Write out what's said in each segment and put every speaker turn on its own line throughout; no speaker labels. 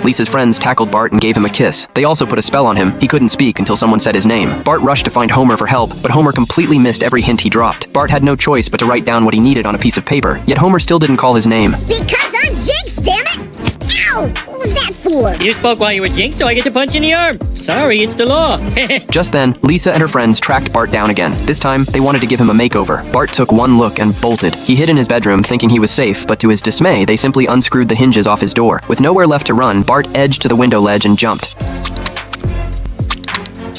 Lisa's friends tackled Bart and gave him a kiss. They also put a spell on him. He couldn't speak until someone said his name. Bart rushed to find Homer for help, but Homer completely missed every hint he dropped. Bart had no choice but to write down what he needed on a piece of paper, yet Homer still didn't call his name.
Because I'm Jinx, damn it! Ow! What was that for?
You spoke while you were Jinx, so I get to punch you in the arm. Sorry, it's the law.
Just then, Lisa and her friends tracked Bart down again. This time, they wanted to give him a makeover. Bart took one look and bolted. He hid in his bedroom, thinking he was safe, but to his dismay, they simply unscrewed the hinges off his door. With nowhere left to run, Bart edged to the window ledge and jumped.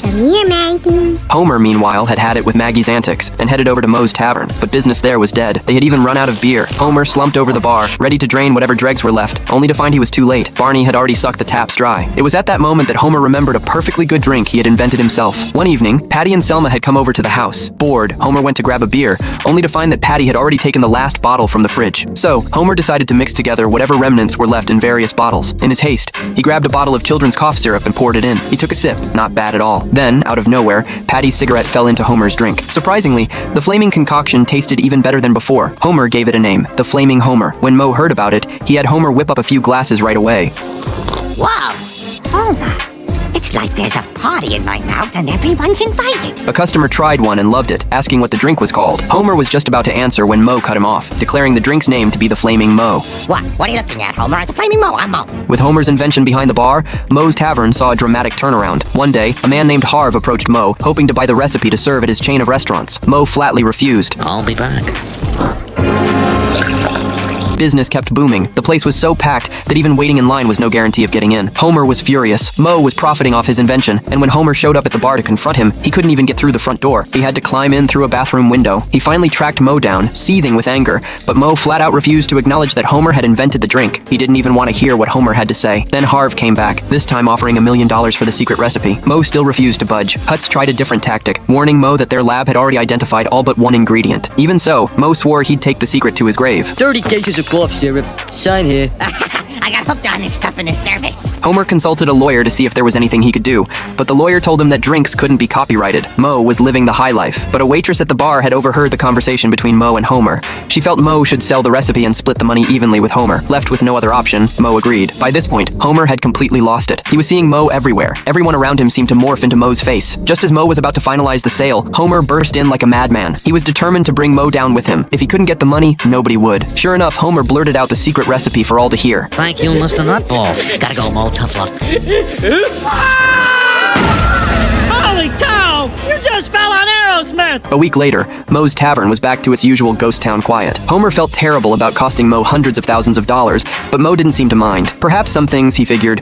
Come here, Maggie.
Homer, meanwhile, had it with Maggie's antics and headed over to Moe's Tavern, but business there was dead. They had even run out of beer. Homer slumped over the bar, ready to drain whatever dregs were left, only to find he was too late. Barney had already sucked the taps dry. It was at that moment that Homer remembered a perfectly good drink he had invented himself. One evening, Patty and Selma had come over to the house. Bored, Homer went to grab a beer, only to find that Patty had already taken the last bottle from the fridge. So, Homer decided to mix together whatever remnants were left in various bottles. In his haste, he grabbed a bottle of children's cough syrup and poured it in. He took a sip, not bad at all. Then, out of nowhere, Patty's cigarette fell into Homer's drink. Surprisingly, the flaming concoction tasted even better than before. Homer gave it a name, the Flaming Homer. When Moe heard about it, he had Homer whip up a few glasses right away.
Whoa! Homer, it's like there's a party in my mouth and everyone's invited.
A customer tried one and loved it, asking what the drink was called. Homer was just about to answer when Moe cut him off, declaring the drink's name to be the Flaming Moe.
What? What are you looking at, Homer? It's a Flaming Moe. I'm Moe.
With Homer's invention behind the bar, Moe's Tavern saw a dramatic turnaround. One day, a man named Harv approached Moe, hoping to buy the recipe to serve at his chain of restaurants. Moe flatly refused.
I'll be back.
Business kept booming. The place was so packed that even waiting in line was no guarantee of getting in. Homer was furious. Moe was profiting off his invention, and when Homer showed up at the bar to confront him, he couldn't even get through the front door. He had to climb in through a bathroom window. He finally tracked Moe down, seething with anger, but Moe flat out refused to acknowledge that Homer had invented the drink. He didn't even want to hear what Homer had to say. Then Harv came back, this time offering $1 million for the secret recipe. Moe still refused to budge. Hutz tried a different tactic, warning Moe that their lab had already identified all but one ingredient. Even so, Moe swore he'd take the secret to his grave.
30 cases of cough syrup. Sign here.
I got hooked on this stuff in the service.
Homer consulted a lawyer to see if there was anything he could do, but the lawyer told him that drinks couldn't be copyrighted. Moe was living the high life, but a waitress at the bar had overheard the conversation between Moe and Homer. She felt Moe should sell the recipe and split the money evenly with Homer. Left with no other option, Moe agreed. By this point, Homer had completely lost it. He was seeing Moe everywhere. Everyone around him seemed to morph into Moe's face. Just as Moe was about to finalize the sale, Homer burst in like a madman. He was determined to bring Moe down with him. If he couldn't get the money, nobody would. Sure enough, Homer blurted out the secret recipe for all to hear.
Thank you, Mr. Nutball. Gotta go, Moe. Tough luck.
Holy cow! You just fell on Aerosmith!
A week later, Moe's Tavern was back to its usual ghost town quiet. Homer felt terrible about costing Moe hundreds of thousands of dollars, but Moe didn't seem to mind. Perhaps some things, he figured,